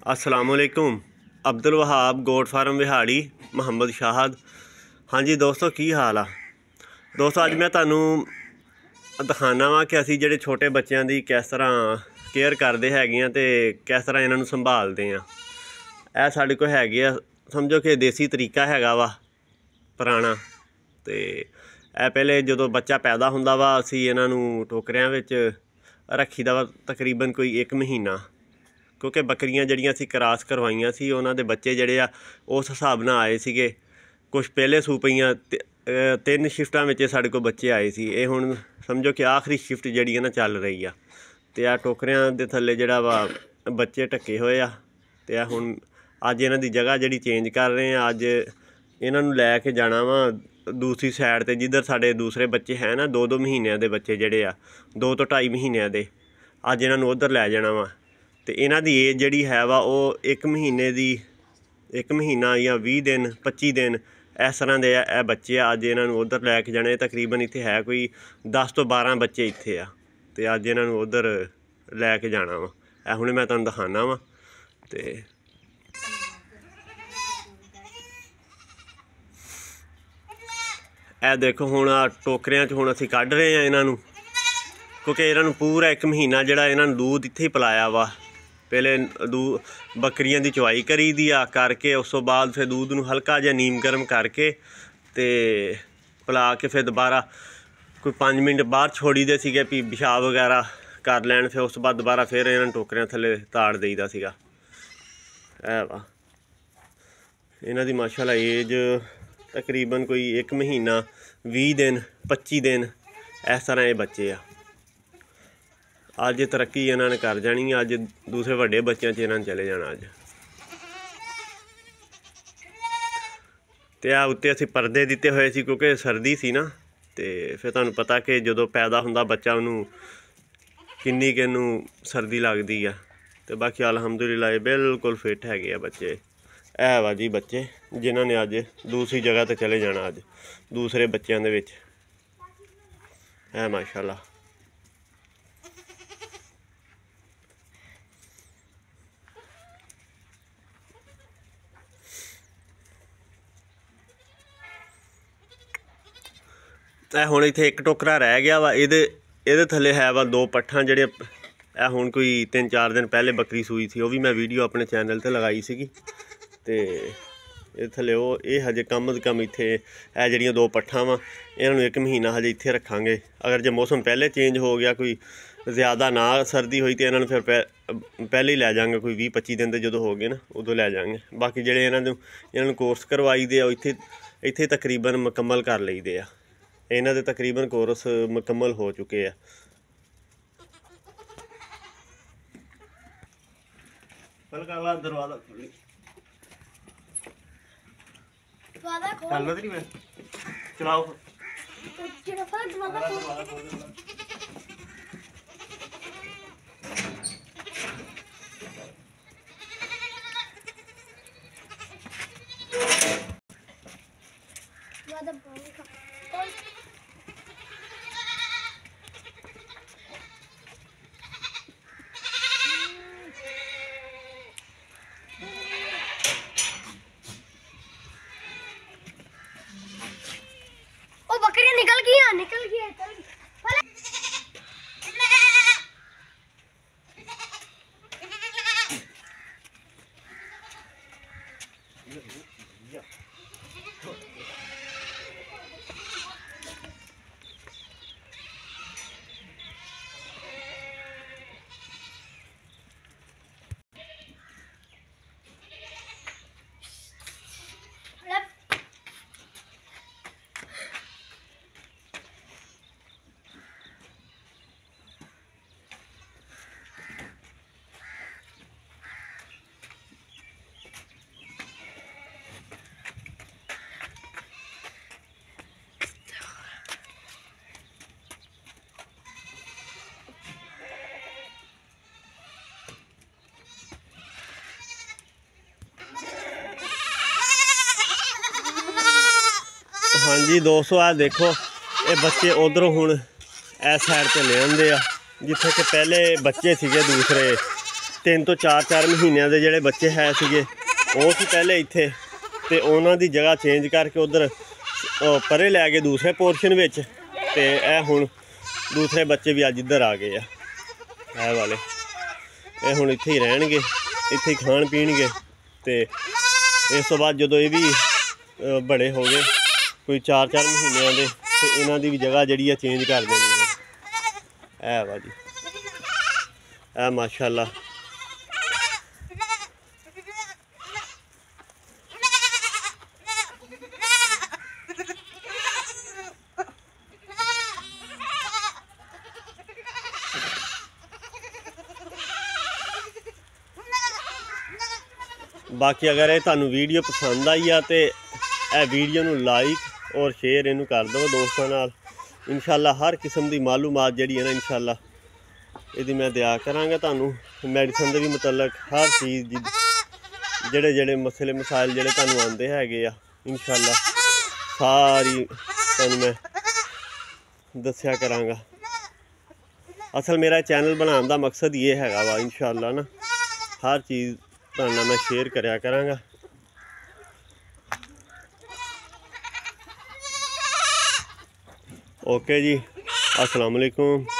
अस्सलामुअलैकुम। Abdul Wahab goat farm Vehari Muhammad Shahad. हाँ जी दोस्तों, की हाल आ दोस्तों। अज मैं तुहानू दिखाना वा कि असी जिहड़े छोटे बच्चों की किस तरह केयर करते हैं तो किस तरह इन्हों संभालते हैं। यह साढ़े को है समझो कि देसी तरीका हैगा वा पुराना। तो यह पहले जो बच्चा पैदा होंदा वा असी इन्हों टोकरियां विच रखी दा वा तकरीबन कोई 1 महीना, क्योंकि बकरियां जड़ियां असी क्रॉस करवाइयां सी उन्हां दे बच्चे जड़े आ उस हिसाब नाल आए सीगे। कुछ पहले सूपियां 3 शिफ्टां विच साढ़े को बच्चे आए सी। ये हुण समझो कि आखिरी शिफ्ट जड़ी है ना चल रही आ। तो यह टोकरियां दे थल्ले जड़ा वा बच्चे ढके हुए आ। तो हुण अज इन्हां दी जगह जड़ी चेंज कर रहे हैं। अज इन्हां नूं लै के जाना वा दूसरी साइड ते जिधर साढ़े दूसरे बच्चे हैं ना, 2-2 महीनों के बच्चे जड़े आ 2 तो 2.5 महीनों के। अज इन्हां नूं उधर लै जाना वा। तो इन्हां दी एज जड़ी है वा वो 1 महीने दी 1 महीना या 20 दिन 25 दिन इस तरह के ए बच्चे। अज इन्हां नूं उधर लैके जाने। तकरीबन इत्थे है कोई 10 तो 12 बच्चे इत्थे आ। तो अज इन्हां नूं उधर लैके जाना वा। ए हुणे मैं तुहानूं दिखाना वा। तो ए देखो हुण टोकरियां च हुण असीं कढ रहे हैं इन्हां नूं, क्योंकि इन्हां नूं पूरा 1 महीना जड़ा इन्हां नूं दूध इत्थे ही पिलाया वा। पहले बकरियां की चवाई करी दी आ करके उस तो बाद फिर दूध नूं हल्का जिहा नीम गर्म करके ते पिला के फिर दोबारा कोई 5 मिनट बाहर छोड़ी दे सीगे भी पेशाब वगैरह कर लैन। फिर उस तो बाद दोबारा फिर इन्हां टोकरियां थल्ले ताड़ देईदा सीगा। है वा इन्हां दी माशाअल्लाह एज तकरीबन कोई 1 महीना 20 दिन 25 दिन इस तरह ये बच्चे आ। अज तरक्की इन्होंने कर जानी है। अज दूसरे वड्डे बच्चों च इन्होंने चले जाना। अज तो आ उत्ते असीं परदे दिते हुए सी क्योंकि सर्दी सी ना। तो फिर तुहानूं पता कि जो पैदा होंदा बच्चा उन्होंने किन्नी कि नूं सर्दी लगदी आ। तो बाकी अलहमदुलिल्लाह ये बिल्कुल फिट है बच्चे। है वा जी बच्चे जिन्होंने अज दूसरी जगह तो चले जाना। अज दूसरे बच्चों दे विच है माशाअल्लाह। हुण इत्थे 1 टोकरा रह गया वा। इहदे थल्ले है वा 2 पट्ठां जिहड़े ए हुण कोई 3-4 दिन पहले बकरी सूई थी। वो भी मैं वीडियो अपने चैनल ते लगाई सीगी। तो ये थल्ले ये हजे कम अज कम इत्थे ए जिहड़ियां 2 पट्ठां वा इन्हां नूं 1 महीना हजे इत्थे रखांगे। अगर जे मौसम पहले चेंज हो गया कोई ज़्यादा ना सर्दी हुई तो इन्हां नूं फिर पहले ही लै जाएंगे। कोई 20-25 दिन के जो हो गए ना उदों लै जाएंगे। बाकी जिहड़े इन्हां नूं कोर्स करवाई दे इत्थे तकरीबन मुकम्मल कर लईदे आ। इन्हां दे तकरीबन कोर्स मुकम्मल हो चुके हैं। दरवाजा चलाओ। निकल गया हाँ जी दोस्तों, आ देखो ये बच्चे उधरों हुण इस साइड ते ले आंदे आ जिथे कि पहले बच्चे सीगे दूसरे। 3 ਤੋਂ 4 ਮਹੀਨਿਆਂ ਦੇ ਜਿਹੜੇ ਬੱਚੇ ਹੈ ਸੀਗੇ ਉਹ ਸੀ ਪਹਿਲੇ ਇੱਥੇ, ਤੇ ਉਹਨਾਂ ਦੀ ਜਗ੍ਹਾ ਚੇਂਜ ਕਰਕੇ ਉਧਰ ਪਰੇ ਲੈ ਗਏ ਦੂਸਰੇ ਪੋਰਸ਼ਨ ਵਿੱਚ, ਤੇ ਇਹ ਹੁਣ ਦੂਸਰੇ ਬੱਚੇ ਵੀ ਅੱਜ ਇੱਧਰ ਆ ਗਏ ਆ। ਇਹ ਵਾਲੇ ਇਹ ਹੁਣ ਇੱਥੇ ਹੀ ਰਹਿਣਗੇ, ਇੱਥੇ ਹੀ ਖਾਣ ਪੀਣਗੇ, ਤੇ ਇਸ ਤੋਂ ਬਾਅਦ ਜਦੋਂ ਇਹ ਵੀ ਬੜੇ ਹੋ ਗਏ ਕੋਈ 4 ਮਹੀਨਿਆਂ ਦੇ, ਤੇ ਇਹਨਾਂ ਦੀ ਵੀ ਜਗ੍ਹਾ ਜਿਹੜੀ ਆ ਚੇਂਜ ਕਰ ਦੇਣੀ ਹੈ। ਇਹ ਵਾ ਜੀ, ਇਹ ਮਾਸ਼ਾਅੱਲਾ। ਬਾਕੀ ਅਗਰ ਇਹ ਤੁਹਾਨੂੰ ਵੀਡੀਓ ਪਸੰਦ ਆਈ ਆ ਤੇ ਇਹ ਵੀਡੀਓ ਨੂੰ ਲਾਈਕ ਔਰ ਸ਼ੇਅਰ ਇਹਨੂੰ ਕਰ ਦਿਓ ਦੋਸਤਾਂ ਨਾਲ। ਇਨਸ਼ਾਅੱਲਾ ਹਰ ਕਿਸਮ ਦੀ ਮਾਲੂਮਾਤ ਜਿਹੜੀ ਹੈ ਨਾ ਇਨਸ਼ਾਅੱਲਾ ਇਹਦੀ ਮੈਂ ਦਿਆ ਕਰਾਂਗਾ ਤੁਹਾਨੂੰ। ਮੈਡੀਸਨ ਦੇ ਵੀ ਮੁਤਲਕ ਹਰ ਚੀਜ਼ ਜਿਹੜੇ ਮਸਲੇ ਮਸਾਇਲ ਜਿਹੜੇ ਤੁਹਾਨੂੰ ਆਉਂਦੇ ਹੈਗੇ ਆ ਇਨਸ਼ਾਅੱਲਾ ਸਾਰੀ ਤੁਹਾਨੂੰ ਮੈਂ ਦੱਸਿਆ ਕਰਾਂਗਾ। ਅਸਲ ਮੇਰਾ ਚੈਨਲ ਬਣਾਉਣ ਦਾ ਮਕਸਦ ਇਹ ਹੈਗਾ ਵਾ ਇਨਸ਼ਾਅੱਲਾ ਨਾ ਹਰ ਚੀਜ਼ ਤੁਹਾਡੇ ਨਾਲ ਮੈਂ ਸ਼ੇਅਰ ਕਰਿਆ ਕਰਾਂਗਾ। ਓਕੇ ਜੀ, अस्सलाम वालेकुम।